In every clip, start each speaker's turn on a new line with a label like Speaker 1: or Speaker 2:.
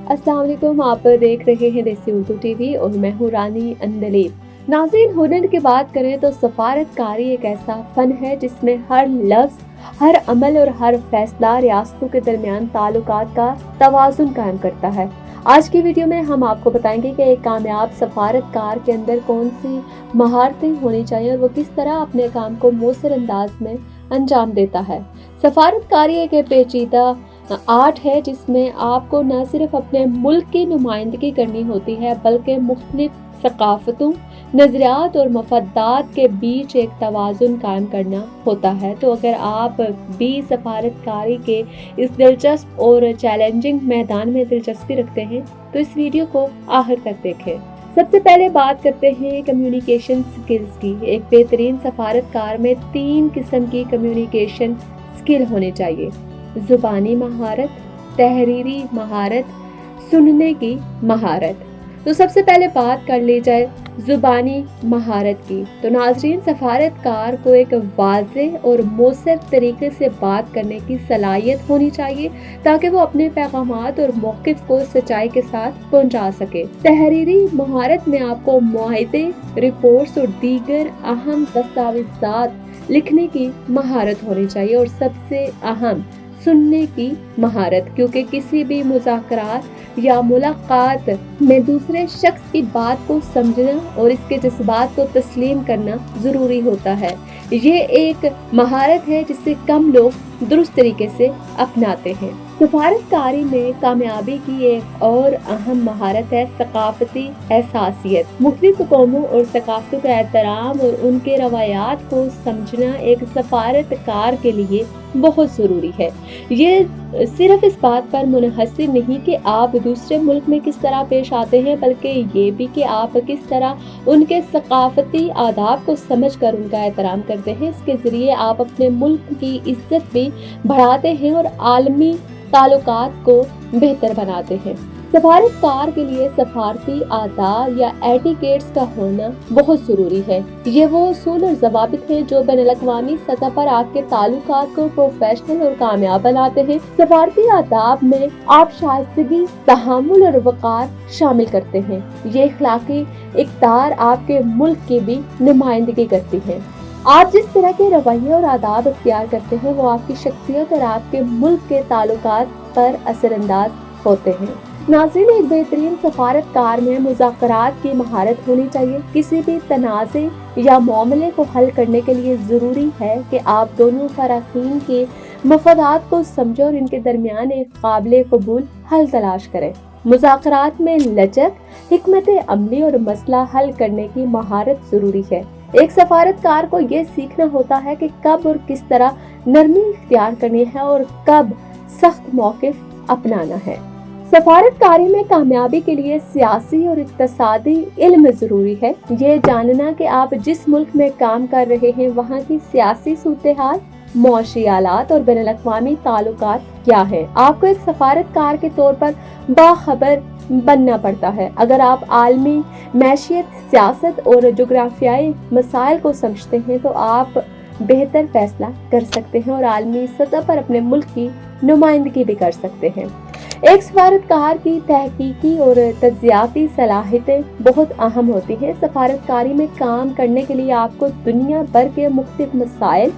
Speaker 1: अस्सलाम वालेकुम। आप देख रहे हैं देसी उर्दू टीवी और मैं हूँ रानी अंदलीब। नाज़रीन, हुनर की बात करें तो सफारतकारी एक ऐसा फ़न है जिसमें हर लफ्ज़, हर अमल और हर फैसला रियासतों के दरमियान ताल्लुकात का तवाज़ुन कायम करता है। आज की वीडियो में हम आपको बताएंगे कि एक कामयाब सफारतकार के अंदर कौन सी महारतें होनी चाहिए और वो किस तरह अपने काम को मौसर अंदाज में अंजाम देता है। सफारतकारी एक पेचीदा आर्ट है जिसमें आपको न सिर्फ अपने मुल्क की नुमाइंदगी करनी होती है बल्कि मुख्तलिफ सकाफतों, नज़रियात और मफादात के बीच एक तवाज़ुन कायम करना होता है। तो अगर आप भी सफारतकारी के इस दिलचस्प और चैलेंजिंग मैदान में दिलचस्पी रखते हैं तो इस वीडियो को आखिर तक देखें। सबसे पहले बात करते हैं कम्युनिकेशन स्किल्स की। एक बेहतरीन सफारतकार में 3 किस्म की कम्युनिकेशन स्किल होनी चाहिए: ज़ुबानी महारत, तहरीरी महारत, सुनने की महारत। तो सबसे पहले बात कर ली जाए ज़ुबानी महारत की। तो नाज़रीन, सफारतकार को एक वाज़ेह और मौसर तरीके से बात करने की सलाहियत होनी चाहिए ताकि वो अपने पैगामात और मौक़िफ़ को सच्चाई के साथ पहुंचा सके। तहरीरी महारत में आपको मुआहिदे, रिपोर्ट्स और दीगर अहम दस्तावेज़ात लिखने की महारत होनी चाहिए और सबसे अहम सुनने की महारत, क्योंकि किसी भी मुज़ाकरात या मुलाकात में दूसरे शख्स की बात को समझना और इसके जज्बात को तस्लीम करना ज़रूरी होता है। ये एक महारत है जिसे कम लोग दुरुस्त तरीके से अपनाते हैं। सफारतकारी में कामयाबी की एक और अहम महारत है सकाफती एहसासियत। मुख्तलिफ कौमों और सकाफतों का एहतराम और उनके रवायात को समझना एक सफारतकार के लिए बहुत ज़रूरी है। ये सिर्फ इस बात पर मुनहसर नहीं कि आप दूसरे मुल्क में किस तरह पेश आते हैं, बल्कि ये भी कि आप किस तरह उनके सकाफती आदाब को समझकर उनका एहतराम करते हैं। इसके ज़रिए आप अपने मुल्क की इज्जत भी बढ़ाते हैं और आलमी ताल्लुकात को बेहतर बनाते हैं। सफारतकार के लिए सफारती आदाब या एटिकेट्स का होना बहुत ज़रूरी है। ये वो उसूल और ज़वाबित हैं जो बैनुल-अक़वामी सतह पर आपके ताल्लुकात को प्रोफेशनल और कामयाब बनाते हैं। सफारती आदाब में आप शाइस्तगी, तहम्मुल और वक़ार शामिल करते हैं। ये इख़्लाक़ी इक़्तिदार आपके मुल्क की भी नुमाइंदगी करती है। आप जिस तरह के रवैये और आदाब इख्तियार करते हैं वो आपकी शख्सियत और आपके मुल्क के ताल्लुकात पर असरअंदाज होते हैं। नाज़रीन, एक बेहतरीन सफारतकार में मुज़ाकरात की महारत होनी चाहिए। किसी भी तनाज़े या मामले को हल करने के लिए ज़रूरी है कि आप दोनों फ़राक़ीन के मफादात को समझें और इनके दरमियान एक काबिल कबूल हल तलाश करें। मुज़ाकरात में लचक, हिकमत अमली और मसला हल करने की महारत ज़रूरी है। एक सफारतकार को ये सीखना होता है कि कब और किस तरह नरमी इख्तियार करनी है और कब सख्त मौक़िफ़ अपनाना है। सफारतकारी में कामयाबी के लिए सियासी और इक़्तिसादी इल्म ज़रूरी है। ये जानना कि आप जिस मुल्क में काम कर रहे हैं वहाँ की सियासी सूरत-ए-हाल, मुआशी हालात और बैनुल-अक़वामी ताल्लुकात क्या है। आपको एक सफारतकार के तौर पर बाखबर बनना पड़ता है। अगर आप आलमी मैशियत, सियासत और जोग्राफियाई मसाइल को समझते हैं तो आप बेहतर फैसला कर सकते हैं और आलमी सतह पर अपने मुल्क की नुमाइंदगी भी कर सकते हैं। एक सफारतकार की तहकीकी और तज्ज़ियाती सलाहियतें बहुत अहम होती हैं। सफारतकारी में काम करने के लिए आपको दुनिया भर के मुख्तलिफ मसाइल,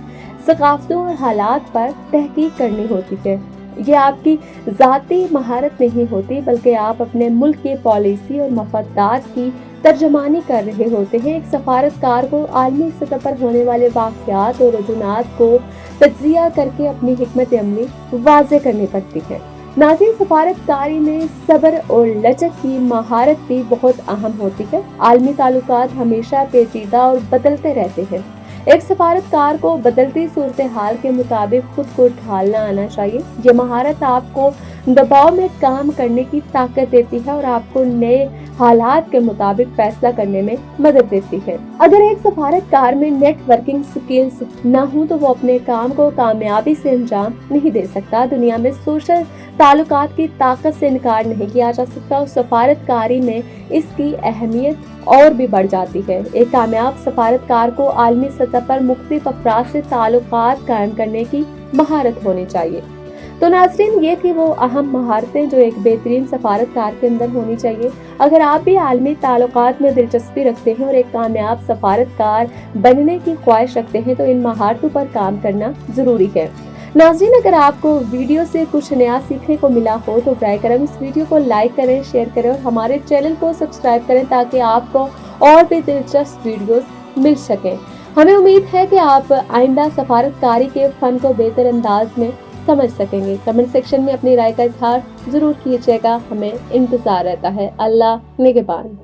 Speaker 1: सकाफ़तों और हालात पर तहकीक करनी होती है। ये आपकी ज़ाती महारत नहीं होती बल्कि आप अपने मुल्क की पॉलिसी और मफादात की तर्जमानी कर रहे होते हैं। एक सफारतकार को आलमी सतह पर होने वाले वाक़यात और रुझानात को तज्ज़िया करके अपनी हिकमत अमली वाज़े करनी पड़ती है। नाज़रीन, सफारतकारी में सब्र और लचक की महारत भी बहुत अहम होती है। आलमी ताल्लुकात हमेशा पेचीदा और बदलते रहते हैं। एक सफारतकार को बदलती सूरत हाल के मुताबिक खुद को ढालना आना चाहिए। ये महारत आपको दबाव में काम करने की ताकत देती है और आपको नए हालात के मुताबिक फैसला करने में मदद देती है। अगर एक सफारतकार में नेटवर्किंग स्किल्स ना हो तो वो अपने काम को कामयाबी से अंजाम नहीं दे सकता। दुनिया में सोशल ताल्लुकात की ताकत से इनकार नहीं किया जा सकता और सफारतकारी में इसकी अहमियत और भी बढ़ जाती है। एक कामयाब सफारतकार को आलमी सतह पर मुख्तलिफ अफराद से ताल्लुकात कायम करने की महारत होनी चाहिए। تو नाज़रीन, ये थी वो अहम महारतें जो एक बेहतरीन सफारतकार के अंदर होनी चाहिए। अगर आप भी आलमी ताल्लुकात में दिलचस्पी रखते हैं और एक कामयाब सफारतकार बनने की ख्वाहिश रखते हैं तो इन महारतों पर काम करना ज़रूरी है। नाज़रीन, अगर आपको वीडियो से कुछ नया सीखने को मिला हो तो बराए करम इस वीडियो को लाइक करें, शेयर करें और हमारे चैनल को सब्सक्राइब करें ताकि आपको और भी दिलचस्प वीडियोस मिल सकें। हमें उम्मीद है कि आप आइंदा सफारतकारी के फ़न को बेहतर अंदाज में समझ सकेंगे। कमेंट सेक्शन में अपनी राय का इजहार ज़रूर कीजिएगा, हमें इंतज़ार रहता है। अल्लाह निगहबान।